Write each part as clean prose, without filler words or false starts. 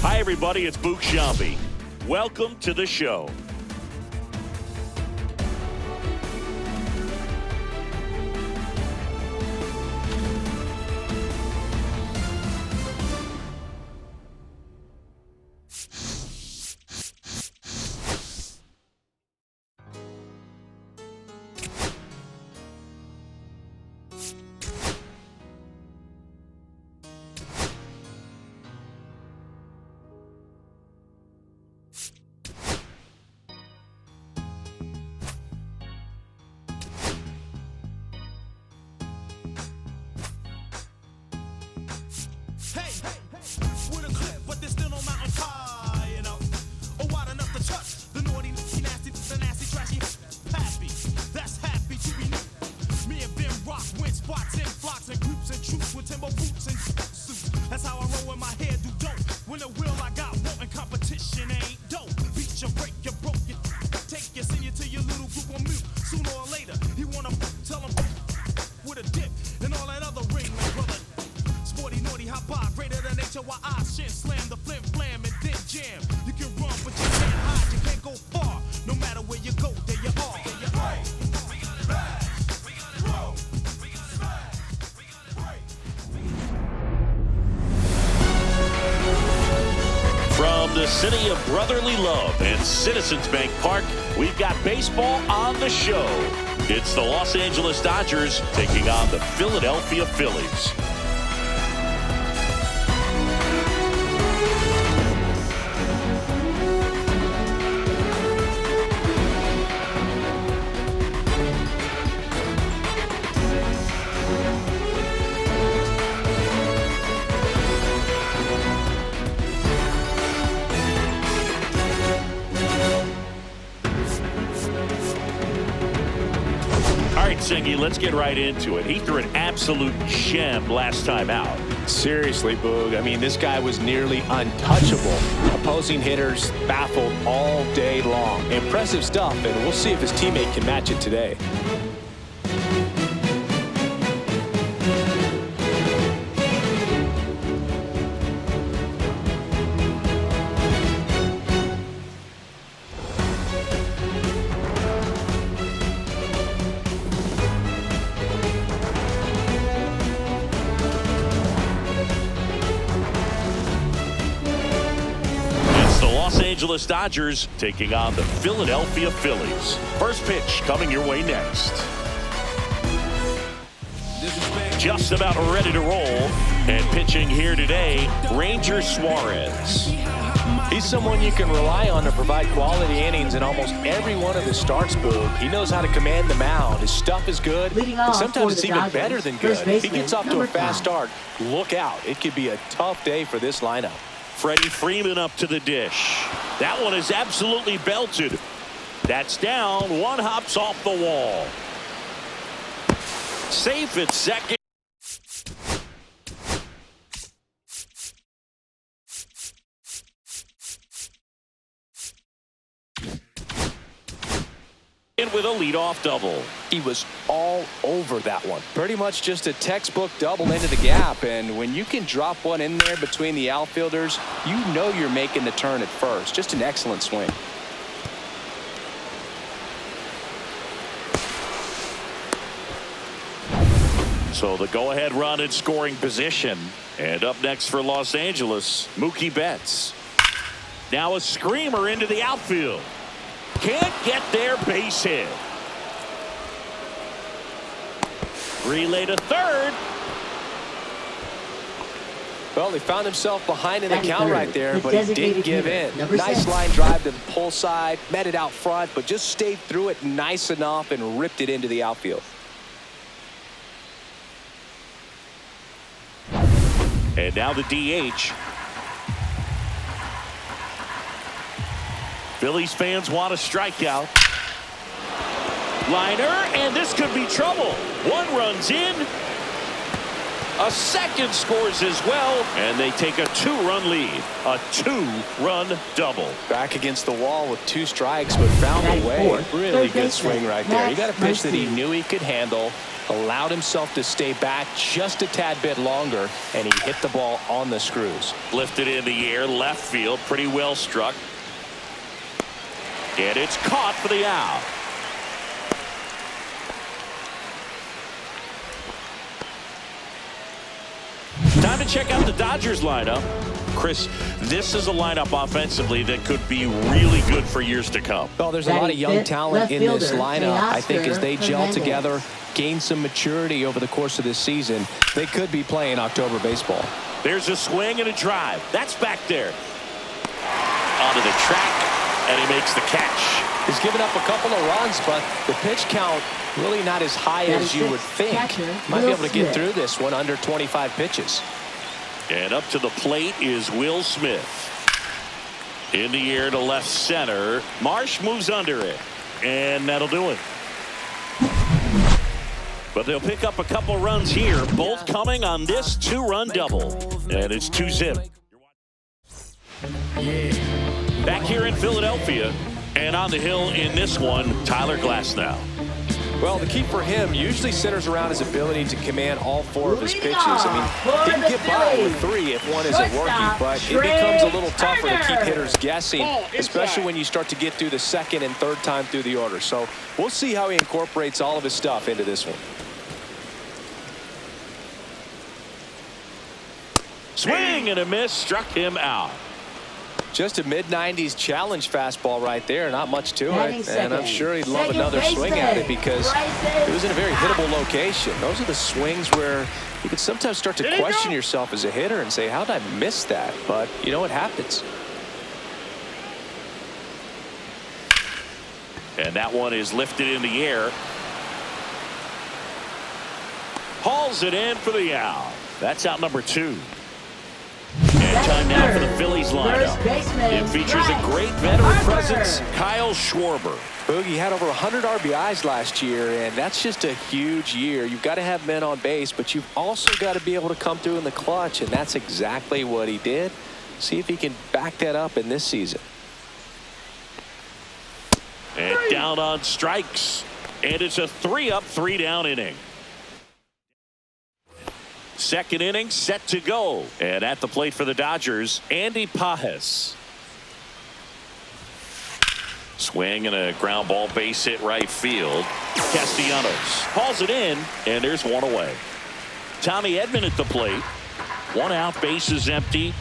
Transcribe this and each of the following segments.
Hi, everybody. It's Book Shambi. Welcome to the show. With a clip, but there's still no mountain high enough or wide enough to touch the naughty, nasty, the nasty, trashy, happy. That's happy to be new. Me and Ben rock, win spots in flocks and groups and troops with timber boots and suits. That's how I roll in my hair, do dope. When the will I got wanting competition ain't dope. Beat you, break you, broke you, take you, send you to your little group on mute. Sooner or later, he wanna tell him with a dip and all that other ring, man, brother. Sporty, naughty, hot bar, greater than HOI, shit, slam the flim, flam, and then jam. You can run, but you can't hide, you can't go far. No matter where you go, there you are. We got bash, we got roll, we got smash, we got break. From the city of brotherly love and Citizens Bank Park, we've got baseball on the show. It's the Los Angeles Dodgers taking on the Philadelphia Phillies. Singy, let's get right into it. He threw an absolute gem last time out. Seriously, Boog. I mean, this guy was nearly untouchable. Opposing hitters baffled all day long. Impressive stuff, and we'll see if his teammate can match it today. Los Angeles Dodgers taking on the Philadelphia Phillies. First pitch coming your way next. Just about ready to roll. And pitching here today, Ranger Suarez. He's someone you can rely on to provide quality innings in almost every one of his starts, Boog. He knows how to command the mound. His stuff is good. And sometimes it's even better than good. If he gets off to a fast start, look out. It could be a tough day for this lineup. Freddie Freeman up to the dish. That one is absolutely belted. That's down. One hops off the wall. Safe at second. With a leadoff double. He was all over that one. Pretty much just a textbook double into the gap, and when you can drop one in there between the outfielders, you know you're making the turn at first. Just an excellent swing. So the go-ahead run in scoring position. And up next for Los Angeles, Mookie Betts. Now a screamer into the outfield. Can't get there, base hit. Relay to third. Well, he found himself behind in the count right there, but he didn't give in. Nice line drive to the pull side, met it out front, but just stayed through it nice enough and ripped it into the outfield. And now the DH. Phillies fans want a strikeout. Liner, and this could be trouble. One runs in. A second scores as well, and they take a two-run lead. A two-run double. Back against the wall with two strikes, but found a way. Really good swing right there. He got a pitch that he knew he could handle. allowed himself to stay back just a tad bit longer, and he hit the ball on the screws. Lifted in the air, left field, pretty well struck. And it's caught for the out. Time to check out the Dodgers lineup. Chris, this is a lineup offensively that could be really good for years to come. Well, there's a lot of young talent in this lineup. I think as they gel together, gain some maturity over the course of this season, they could be playing October baseball. There's a swing and a drive. That's back there. Onto the track, and he makes the catch. He's given up a couple of runs, but the pitch count really not as high as you would think. Might be able to get through this one under 25 pitches. And up to the plate is Will Smith. In the air to left center. Marsh moves under it. And that'll do it. But they'll pick up a couple runs here, both coming on this two-run double. And it's 2-zip. Back here in Philadelphia. And on the hill in this one, Tyler Glasnow. Well, the key for him usually centers around his ability to command all four of his pitches. I mean, he can get by with three if one isn't working, but it becomes a little tougher to keep hitters guessing, especially when you start to get through the second and third time through the order. So we'll see how he incorporates all of his stuff into this one. Swing and a miss, struck him out. Just a mid-90s challenge fastball right there. Not much to it. And I'm sure he'd love another swing at it because it was in a very hittable location. Those are the swings where you can sometimes start to question yourself as a hitter and say, how did I miss that? But you know what happens. And that one is lifted in the air. Hauls it in for the out. That's out number 2. And time now for the Phillies lineup. It features a great veteran presence, Kyle Schwarber. Boogie had over 100 RBIs last year, and that's just a huge year. You've got to have men on base, but you've also got to be able to come through in the clutch, and that's exactly what he did. See if he can back that up in this season. And down on strikes. And it's a 3-up, 3-down inning. Second inning set to go. And at the plate for the Dodgers, Andy Pages. Swing and a ground ball, base hit right field. Castellanos hauls it in, and there's one away. Tommy Edman at the plate. One out, base is empty.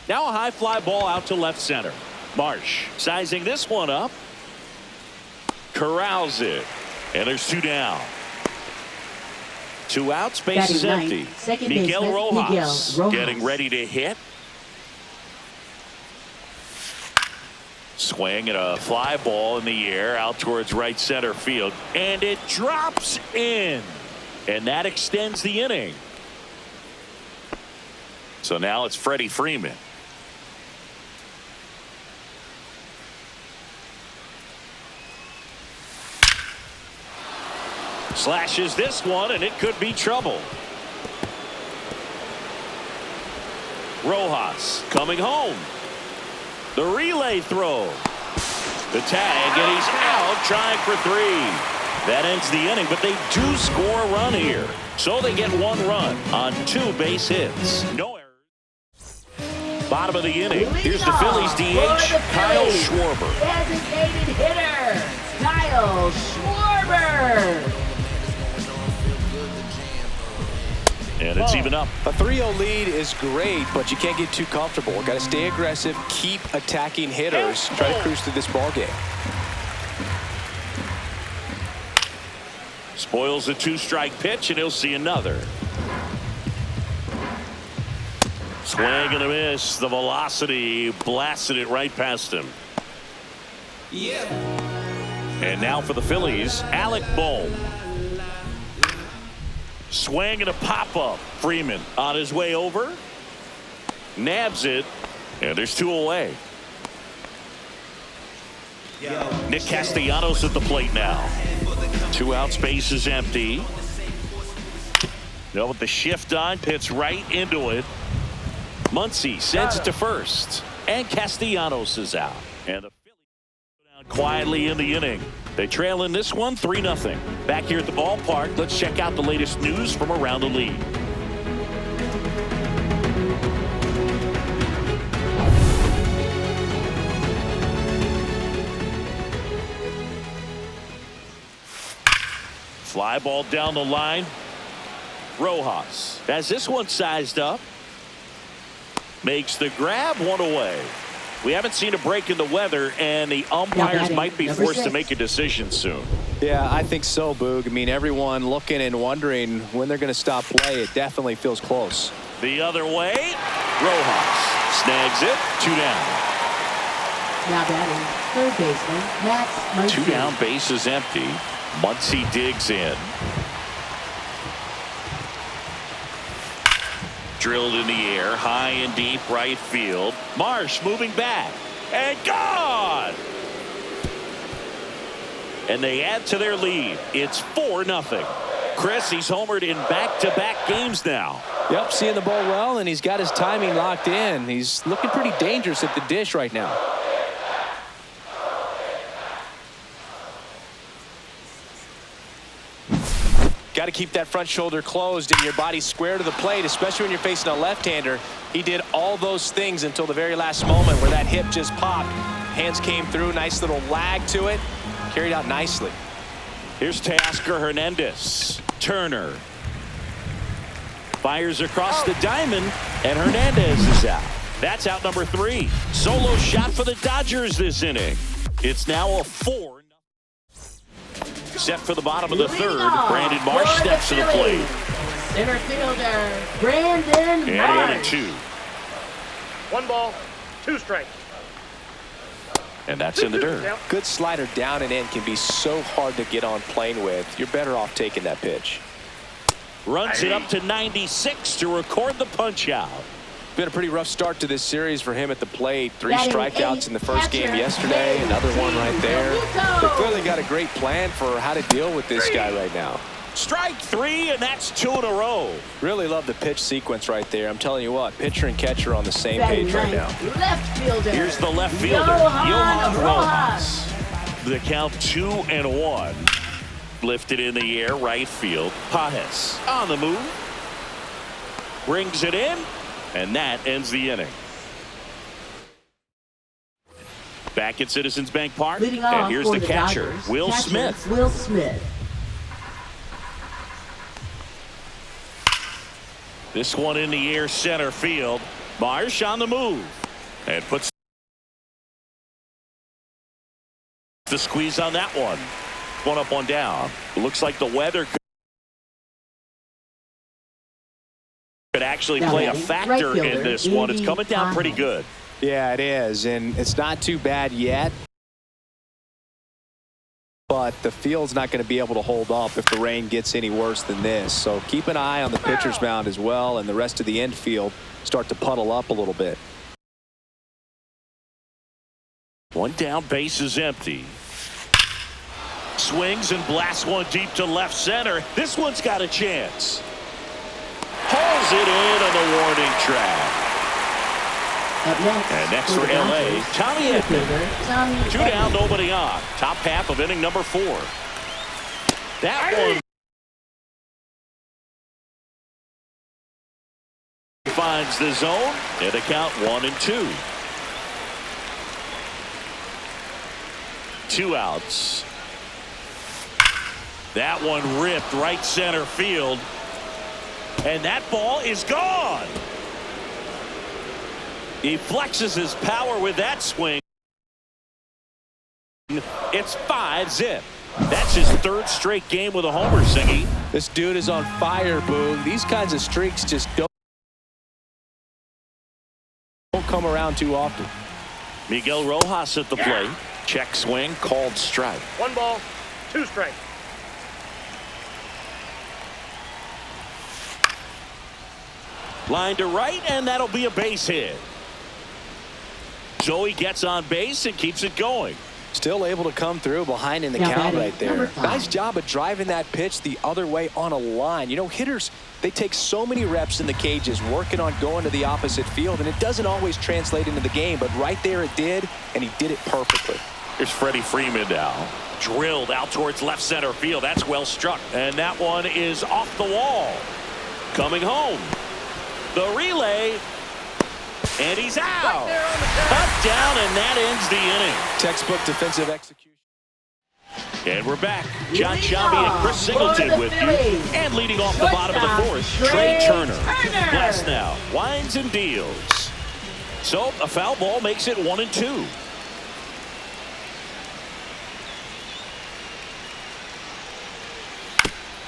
Now a high fly ball out to left center. Marsh sizing this one up. Corrals it. And there's 2 down. 2 outs, base is empty. Miguel Rojas getting ready to hit. Swing and a fly ball in the air out towards right center field. And it drops in. And that extends the inning. So now it's Freddie Freeman. Slashes this one, and it could be trouble. Rojas coming home. The relay throw. The tag, and he's out trying for 3. That ends the inning, but they do score a run here. So they get 1 run on 2 base hits. No errors. Bottom of the inning. Here's the Phillies DH, Kyle Schwarber. Designated hitter, Kyle Schwarber. And it's even up. A 3-0 lead is great, but you can't get too comfortable. Got to stay aggressive, keep attacking hitters, try to cruise through this ball game. Spoils a 2-strike pitch, and he'll see another. Swing and a miss. The velocity blasted it right past him. Yeah. And now for the Phillies, Alec Bohm. Swing and a pop-up. Freeman on his way over. Nabs it. And there's 2 away. Nick Castellanos at the plate now. 2 outs, base is empty. With the shift on, hits right into it. Muncy sends it to first. And Castellanos is out. And the quietly in the inning. They trail in this one 3-0. Back here at the ballpark, let's check out the latest news from around the league. Fly ball down the line. Rojas has this one sized up. Makes the grab, one away. We haven't seen a break in the weather, and the umpires might be forced to make a decision soon. Yeah, I think so, Boog. I mean, everyone looking and wondering when they're going to stop play. It definitely feels close. The other way, Rojas snags it. 2 down. Now batting, third baseman, Max Muncy. 2 down, base is empty. Muncy digs in. Drilled in the air, high and deep right field. Marsh moving back. And gone! And they add to their lead. It's 4-0. Chris, he's homered in back-to-back games now. Yep, seeing the ball well, and he's got his timing locked in. He's looking pretty dangerous at the dish right now. Got to keep that front shoulder closed and your body square to the plate, especially when you're facing a left-hander. He did all those things until the very last moment where that hip just popped. Hands came through, nice little lag to it. Carried out nicely. Here's Teoscar Hernandez. Turner fires across the diamond, and Hernandez is out. That's out number 3. Solo shot for the Dodgers this inning. It's now a 4. Set for the bottom of the third. Brandon Marsh steps to the plate. Center fielder, Brandon Marsh. And 1-2. 1 ball, 2 strikes. And that's in the dirt. Good slider down and in can be so hard to get on plane with. You're better off taking that pitch. Runs it up to 96 to record the punch out. Been a pretty rough start to this series for him at the plate. 3 strikeouts in the first game yesterday. Another one right there. They clearly got a great plan for how to deal with this guy right now. Strike 3, and that's 2 in a row. Really love the pitch sequence right there. I'm telling you what, pitcher and catcher are on the same page right now. Left fielder. Here's the left fielder, Johan Rojas. The count 2-1. Lifted in the air, right field. Pajes on the move. Brings it in. And that ends the inning. Back at Citizens Bank Park. And here's the catcher, Will Smith. Will Smith. This one in the air, center field. Marsh on the move. And puts the squeeze on that one. 1 up, 1 down. Looks like the weather could actually play a factor in this one. It's coming down pretty good. Yeah, it is, and it's not too bad yet. But the field's not going to be able to hold up if the rain gets any worse than this. So keep an eye on the pitcher's mound as well, and the rest of the infield start to puddle up a little bit. 1 down, base is empty. Swings and blasts one deep to left center. This one's got a chance. Pulls it in on the warning track. And next for LA, Tommy Edman. 2 down, nobody on. Top half of inning number 4. That one finds the zone, and the count 1-2. 2 outs. That one ripped right center field. And that ball is gone. He flexes his power with that swing. It's 5-zip. That's his 3rd straight game with a homer, Singy. This dude is on fire, Boog. These kinds of streaks just don't come around too often. Miguel Rojas at the plate. Check swing, called strike. 1 ball, 2 strikes. Line to right, and that'll be a base hit. Joey gets on base and keeps it going. Still able to come through behind in the count right there. Nice job of driving that pitch the other way on a line. You know, hitters, they take so many reps in the cages working on going to the opposite field, and it doesn't always translate into the game, but right there it did, and he did it perfectly. Here's Freddie Freeman now. Drilled out towards left center field. That's well struck. And that one is off the wall. Coming home. The relay. And he's out. Cut down, and that ends the inning. Textbook defensive execution. And we're back. John Shambi and Chris Singleton with you. And leading off the bottom of the fourth, Trey Turner. Last now, winds and deals. So a foul ball makes it 1-2.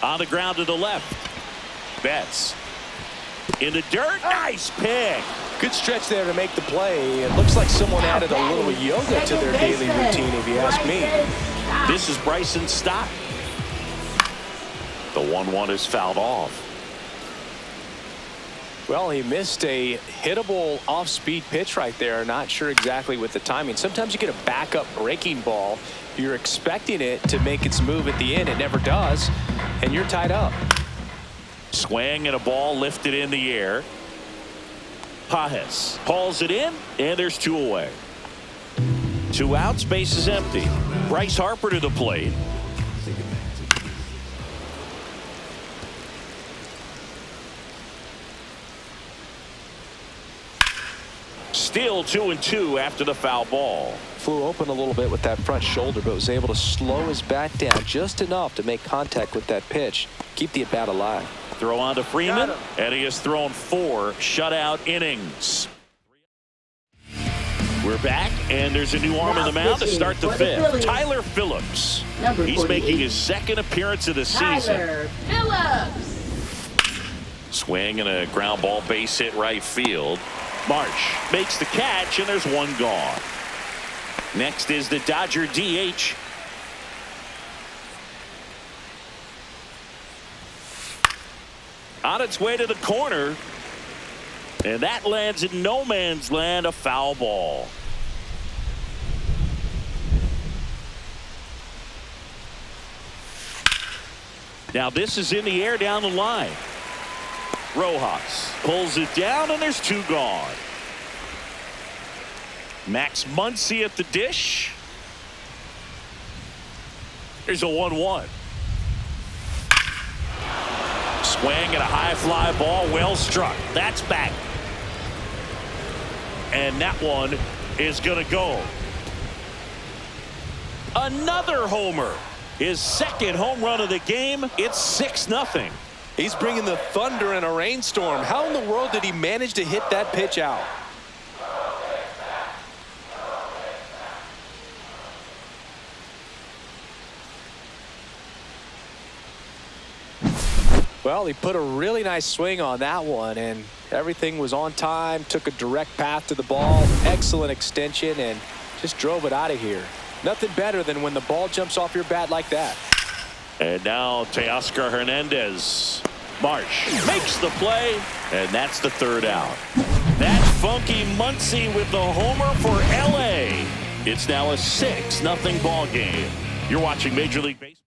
On the ground to the left. Betts. In the dirt. Nice pick. Good stretch there to make the play. It looks like someone added a little yoga to their daily routine, if you ask me. This is Bryson Stott. The 1-1 is fouled off. Well, he missed a hittable off-speed pitch right there. Not sure exactly with the timing. Sometimes you get a backup breaking ball. You're expecting it to make its move at the end. It never does, and you're tied up. Swing and a ball lifted in the air. Pajes hauls it in, and there's 2 away. 2 outs, base is empty. Bryce Harper to the plate. Still 2-2 after the foul ball. Flew open a little bit with that front shoulder, but was able to slow his bat down just enough to make contact with that pitch. Keep the at-bat alive. Throw on to Freeman, and he has thrown 4 shutout innings. We're back, and there's a new arm in the mound to start the 5th. Tyler Phillips. He's making his 2nd appearance of the season. Tyler Phillips. Swing and a ground ball base hit right field. Marsh makes the catch, and there's 1 gone. Next is the Dodger DH. On its way to the corner. And that lands in no man's land, a foul ball. Now this is in the air down the line. Rojas pulls it down, and there's 2 gone. Max Muncy at the dish. There's a 1-1. Swing and a high fly ball, well struck. That's back. And that one is going to go. Another homer. His 2nd home run of the game. It's 6-0. He's bringing the thunder in a rainstorm. How in the world did he manage to hit that pitch out? Well, he put a really nice swing on that one, and everything was on time. Took a direct path to the ball. Excellent extension, and just drove it out of here. Nothing better than when the ball jumps off your bat like that. And now Teoscar Hernandez. Marsh makes the play, and that's the 3rd out. That's Funky Muncy with the homer for LA. It's now a 6-0 ball game. You're watching Major League Baseball.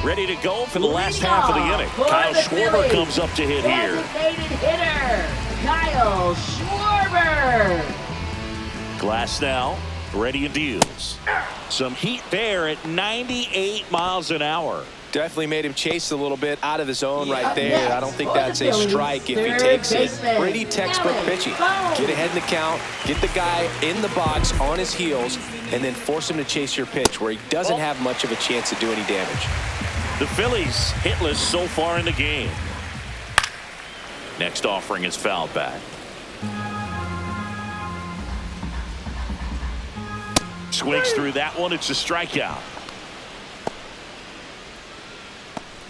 Ready to go for the last half of the inning. Kyle Schwarber comes up to hit here. Designated hitter, Kyle Schwarber. Glass now, ready and deals. Some heat there at 98 miles an hour. Definitely made him chase a little bit out of his zone right there. I don't think that's a strike if he takes it. Pretty textbook pitching. Get ahead in the count, get the guy in the box on his heels, and then force him to chase your pitch where he doesn't have much of a chance to do any damage. The Phillies hitless so far in the game. Next offering is fouled back. Swings through that one. It's a strikeout.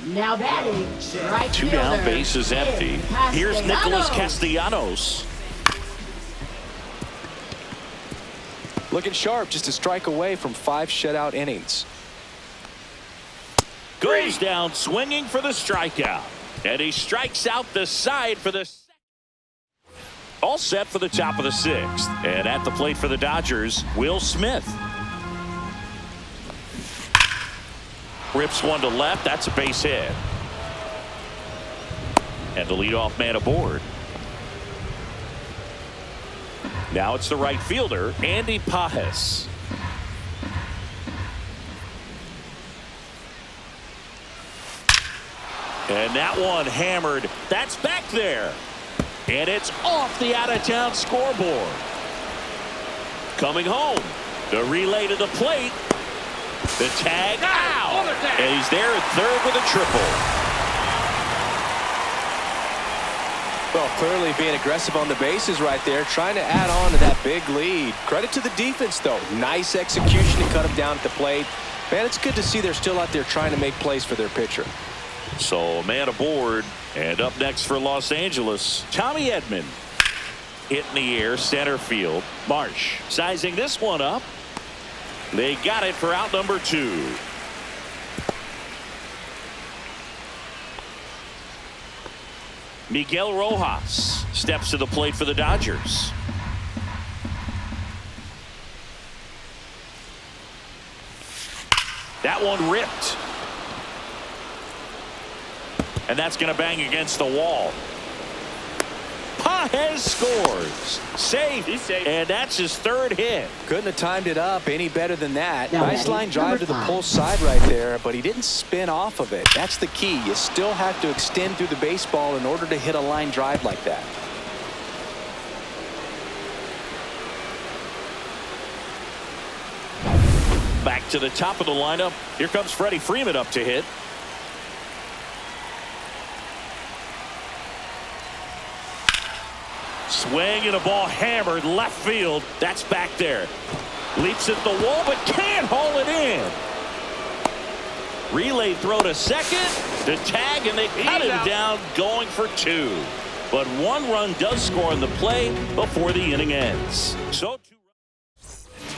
Now batting, right 2 down, base is empty. Here's Nicholas Castellanos. Looking sharp, just a strike away from 5 shutout innings. Goes down swinging for the strikeout. And he strikes out the side for the second. All set for the top of the 6th. And at the plate for the Dodgers, Will Smith. Rips one to left. That's a base hit. And the leadoff man aboard. Now it's the right fielder, Andy Pajes. And that one hammered. That's back there. And it's off the out-of-town scoreboard. Coming home. The relay to the plate. The tag out. And he's there at third with a triple. Well, clearly being aggressive on the bases right there, trying to add on to that big lead. Credit to the defense, though. Nice execution to cut him down at the plate. Man, it's good to see they're still out there trying to make plays for their pitcher. So a man aboard. And up next for Los Angeles, Tommy Edman. Hit in the air, center field. Marsh sizing this one up. They got it for out number 2. Miguel Rojas steps to the plate for the Dodgers. That one ripped. And that's going to bang against the wall. Pages scores. Safe. He's safe. And that's his 3rd hit. Couldn't have timed it up any better than that. Now Nice batting, line drive to the number 5. pull side right there, but he didn't spin off of it. That's the key. You still have to extend through the baseball in order to hit a line drive like that. Back to the top of the lineup. Here comes Freddie Freeman up to hit. Swing and a ball hammered left field. That's back there. Leaps at the wall but can't haul it in. Relay throw to second. The tag and they cut him down going for 2. But 1 run does score in the play before the inning ends. So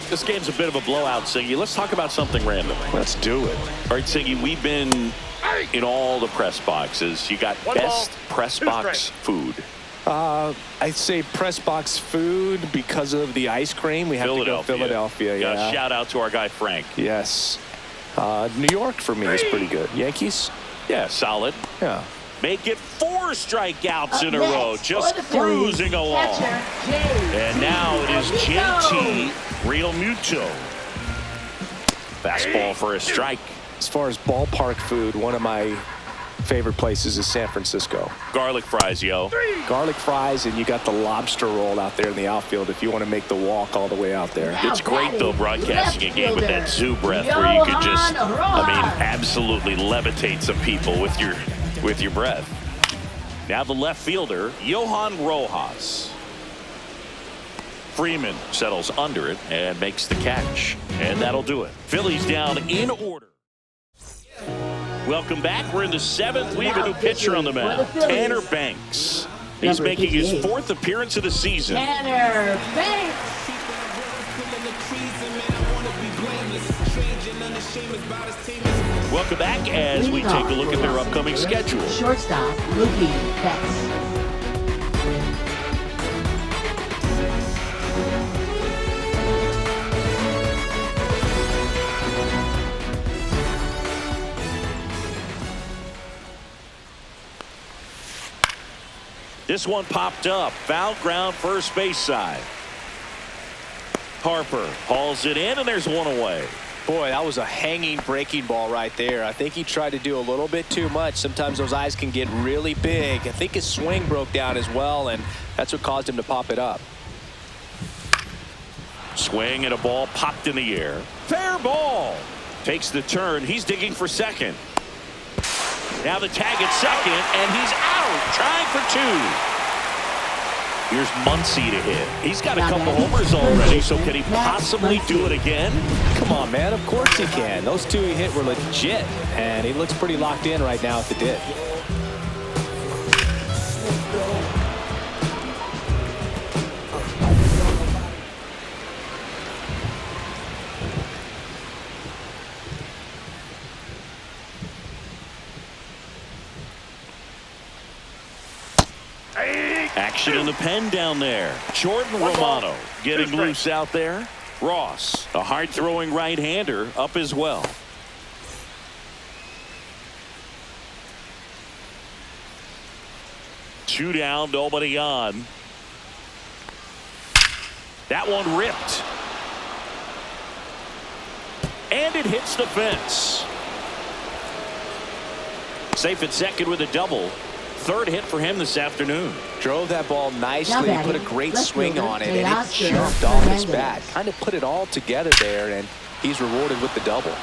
this game's a bit of a blowout, Singy. Let's talk about something random. Let's do it. All right, Singy, we've been in all the press boxes. You got One best ball, press 2 box strikes. food. I'd say press box food because of the ice cream. We have to go Philadelphia. Yeah. Shout out to our guy Frank. Yes. New York for me is pretty good. Yankees? Yeah, solid. Yeah. Make it 4 strikeouts in a Next, row, just for the Phillies, cruising along. catcher, JT And now it is JT Realmuto. Fastball for a strike. As far as ballpark food, one of my favorite places is San Francisco. Garlic fries, yo. Garlic fries, and you got the lobster roll out there in the outfield if you want to make the walk all the way out there. It's great, though, broadcasting a game with that zoo breath where you could just, absolutely levitate some people with your breath. Now the left fielder, Johan Rojas. Freeman settles under it and makes the catch. And that'll do it. Phillies down in order. Welcome back. We're in the 7th. We have a new pitcher on the mound, Tanner Banks. He's making his 4th appearance of the season. Tanner Banks. Welcome back as we take a look at their upcoming schedule. Shortstop, Mookie Betts. This one popped up. Foul ground first base side. Harper hauls it in, and there's one away. Boy, that was a hanging breaking ball right there. I think he tried to do a little bit too much. Sometimes those eyes can get really big. I think his swing broke down as well, and that's what caused him to pop it up. Swing and a ball popped in the air. Fair ball. Takes the turn. He's digging for second. Now the tag at second, and he's out, trying for 2. Here's Muncy to hit. He's got a couple homers already, so can he possibly do it again? Come on, man. Of course he can. Those 2 he hit were legit, and he looks pretty locked in right now at the dip. Action in the pen down there. Jordan Romano getting loose out there. Ross, a hard-throwing right-hander, up as well. Two down, nobody on. That one ripped. And it hits the fence. Safe at second with a double. Third hit for him this afternoon. Drove that ball nicely, put a great swing on it, and it Teoscar jumped off his Hernandez. bat. Kind of put it all together there, and he's rewarded with the double.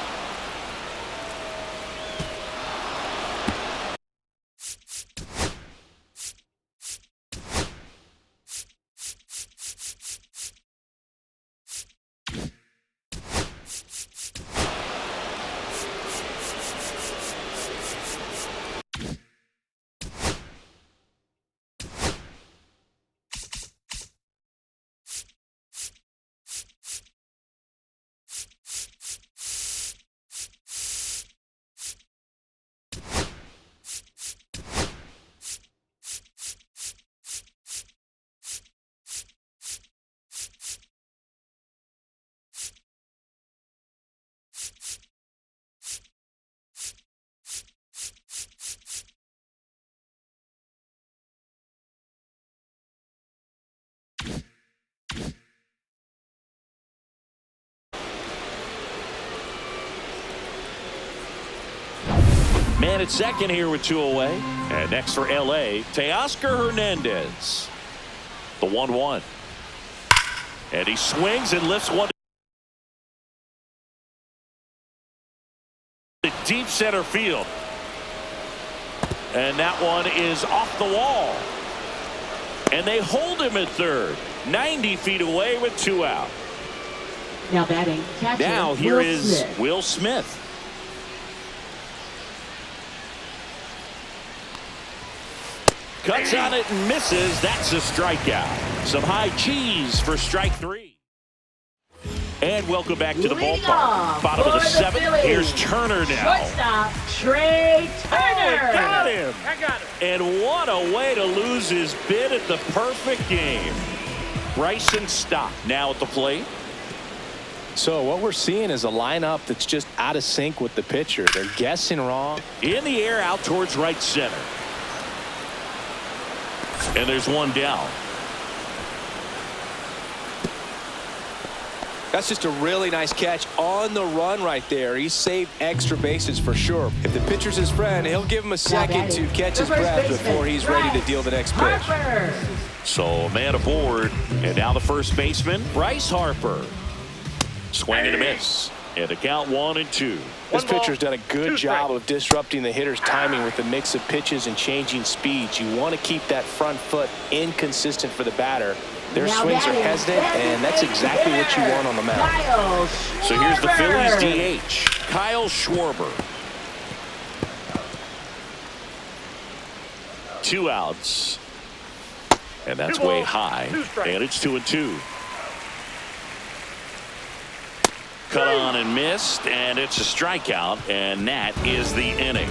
Man at second here with 2 away. And next for L.A., Teoscar Hernandez. The 1-1. And he swings and lifts one to deep center field. And that one is off the wall. And they hold him at third. 90 feet away with 2 out. Now batting, catcher, Now here Will is Smith. Will Smith. Cuts on it and misses. That's a strikeout. Some high cheese for strike 3. And welcome back to the Leading ballpark. off Bottom of the for the 7th. Phillies. Here's Turner now. Shortstop, Trey Turner. Got him. I got it. And what a way to lose his bid at the perfect game. Bryson Stott now at the plate. So what we're seeing is a lineup that's just out of sync with the pitcher. They're guessing wrong. In the air out towards right center. And there's one down. That's just a really nice catch on the run right there. He saved extra bases for sure. If the pitcher's his friend, he'll give him a second to catch his breath before he's ready to deal the next pitch. Harper. So man aboard. And now the first baseman, Bryce Harper. Swing and a miss. And the count 1-2. This One ball, pitcher's done a good 2 job strikes. of disrupting the hitter's timing with the mix of pitches and changing speeds. You want to keep that front foot inconsistent for the batter. Their Now swings are batting, hesitant, and that's exactly what you want on the mound. Kyle So here's the Phillies Schwarber. DH, Kyle Schwarber. 2 outs. And that's 2 way balls, high. 2 strikes. And it's 2-2. Cut on and missed, and it's a strikeout, and that is the inning.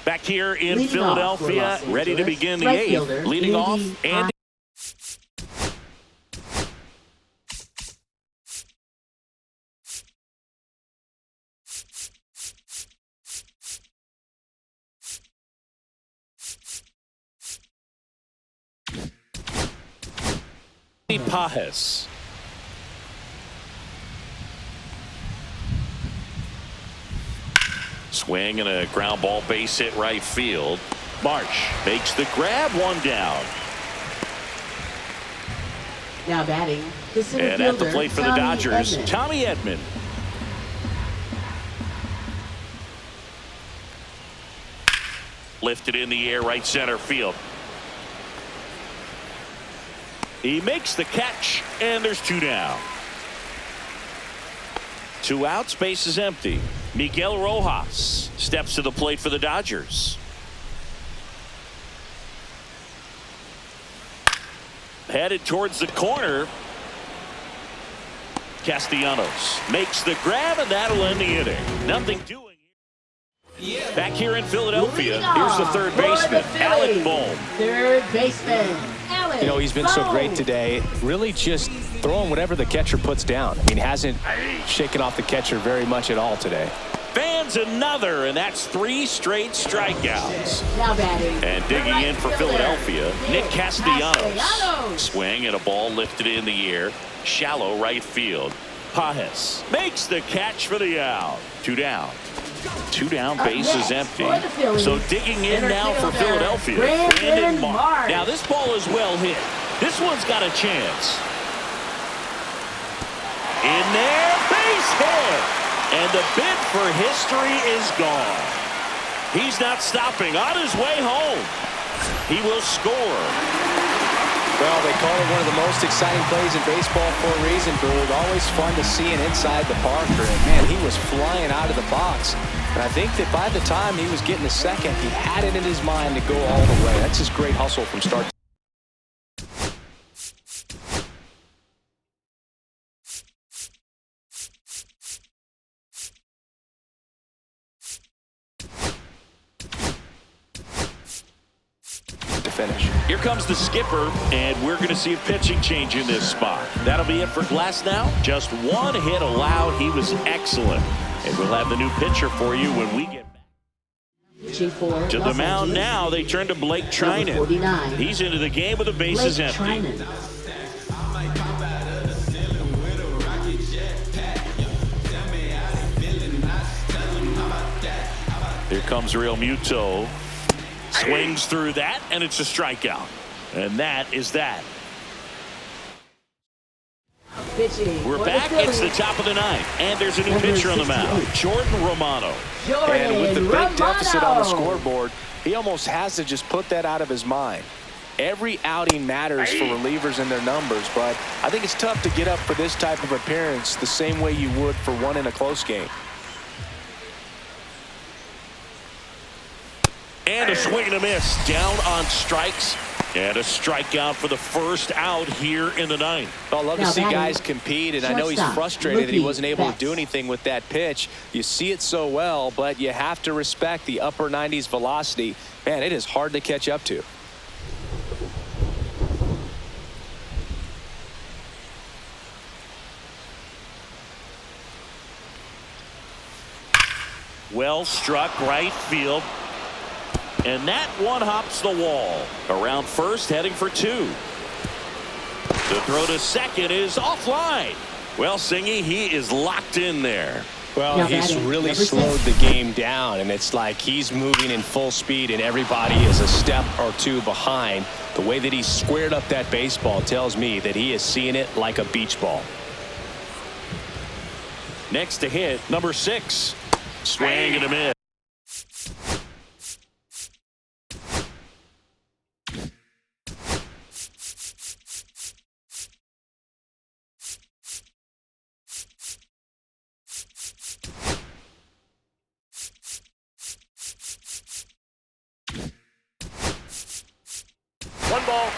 Back here in Leading off for Philadelphia, Los ready to Angeles, begin the right 8th. fielder, Leading off, Andy Andy Pajes. Swing and a ground ball base hit right field. March makes the grab, 1 down. Now batting, the center And at the fielder, plate for the Tommy Dodgers, Edman. Tommy Edman. Lifted in the air, right center field. He makes the catch, and there's 2 down. 2 outs, base is empty. Miguel Rojas steps to the plate for the Dodgers. Headed towards the corner. Castellanos makes the grab, and that'll end the inning. Nothing doing. Back here in Philadelphia, Leading here's the off third for the baseman, Alec Phillies, Bohm. Third baseman, Alec You know, he's been so Bohm. great today. Really just throwing whatever the catcher puts down. I mean, hasn't shaken off the catcher very much at all today. Fans another, and that's 3 straight strikeouts. Now batting, And the digging right in for fielder, Philadelphia, Nick Castellanos. Castellanos. Swing and a ball lifted in the air. Shallow right field. Pajes makes the catch for the out. 2 down. 2 down, bases empty. So digging in now for fielder, Philadelphia. Brandon Marsh. Now this ball is well hit. This one's got a chance. In there, base hit. And the bid for history is gone. He's not stopping. On his way home, he will score. Well, they call it one of the most exciting plays in baseball for a reason, Boog. Always fun to see an inside the Parker. And, man, he was flying out of the box. And I think that by the time he was getting the second, he had it in his mind to go all the way. That's just great hustle from start to finish. Here comes the skipper, and we're going to see a pitching change in this spot. That'll be it for Glass now. Just 1 hit allowed. He was excellent. And we'll have the new pitcher for you when we get back. To the mound now, they turn to Blake Trinan. He's into the game with the bases empty. Here comes Real Muto. Swings through that, and it's a strikeout. And that is that. We're back. It's the top of the 9th, and there's a new pitcher on the mound, Jordan Romano. And with the big deficit on the scoreboard, he almost has to just put that out of his mind. Every outing matters for relievers and their numbers, but I think it's tough to get up for this type of appearance the same way you would for one in a close game. And a swing and a miss. Down on strikes. And a strikeout for the first out here in the 9th. Well, I love to see guys compete, and I know he's frustrated that he wasn't able to do anything with that pitch. You see it so well, but you have to respect the upper 90s velocity. Man, it is hard to catch up to. Well struck right field. And that one hops the wall. Around first, heading for 2. The throw to second is offline. Well, Singy, he is locked in there. Well, he's really slowed the game down, and it's like he's moving in full speed, and everybody is a step or 2 behind. The way that he squared up that baseball tells me that he is seeing it like a beach ball. Next to hit, number 6. Swing and a miss. One ball,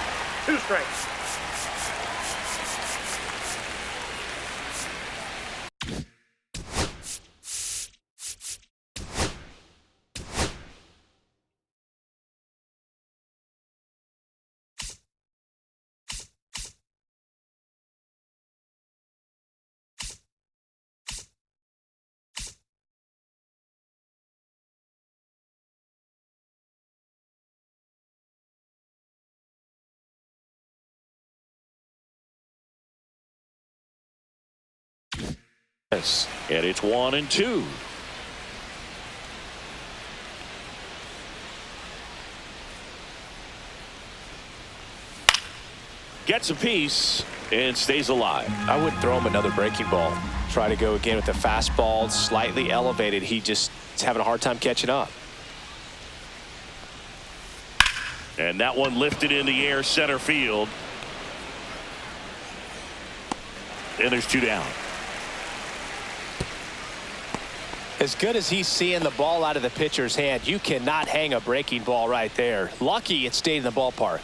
2 strikes. And it's 1 and 2. Gets a piece and stays alive. I wouldn't throw him another breaking ball. Try to go again with the fastball, slightly elevated. He just is having a hard time catching up. And that one lifted in the air, center field. And there's 2 down. As good as he's seeing the ball out of the pitcher's hand, you cannot hang a breaking ball right there. Lucky it stayed in the ballpark.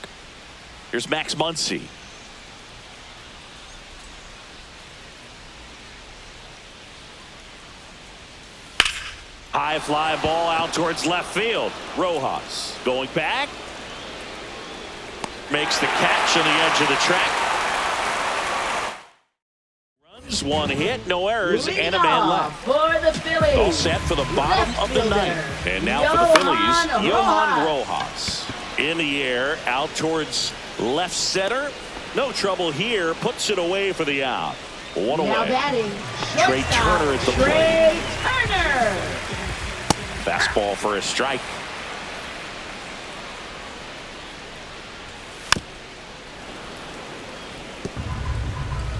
Here's Max Muncy. High fly ball out towards left field. Rojas going back. Makes the catch on the edge of the track. Runs, 1 hit, no errors, and a man left. For the Phillies. All set for the bottom of the 9th. And now for the Phillies, Johan Rojas. In the air, out towards left center. No trouble here. Puts it away for the out. 1 Now away. batting, Trey Turner at the plate. Trey Turner. Fastball for a strike.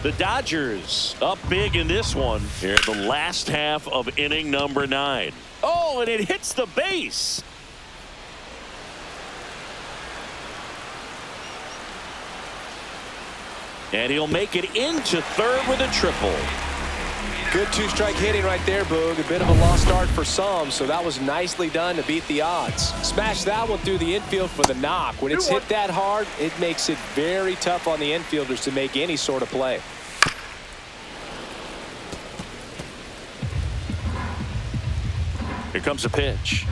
The Dodgers up big in this one here in the last half of inning number 9. Oh, and it hits the base. And he'll make it into third with a triple. Good 2-strike hitting right there, Boog. A bit of a lost start for some, so that was nicely done to beat the odds. Smash that one through the infield for the knock. When it's hit that hard, it makes it very tough on the infielders to make any sort of play. Here comes a pitch.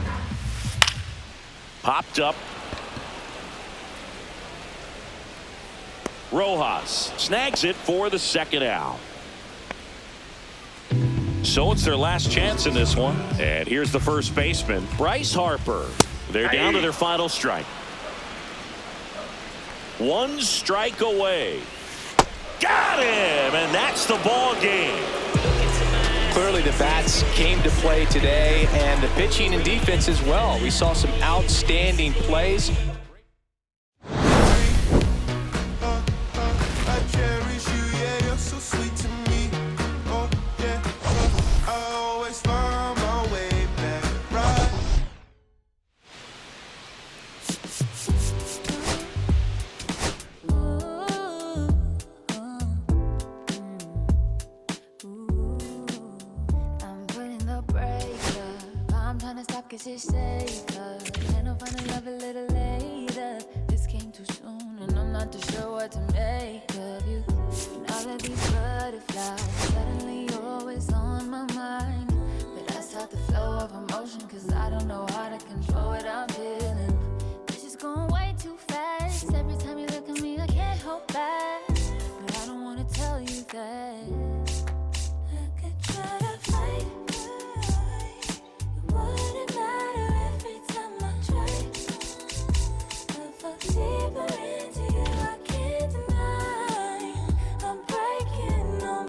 Popped up. Rojas snags it for the second out. So it's their last chance in this one. And here's the first baseman, Bryce Harper. They're down to their final strike. 1 strike away. Got him! And that's the ball game. Clearly the bats came to play today, and the pitching and defense as well. We saw some outstanding plays. It's safer. Then I'll find a love a little later. This came too soon, and I'm not too sure what to make of you. And all of these butterflies.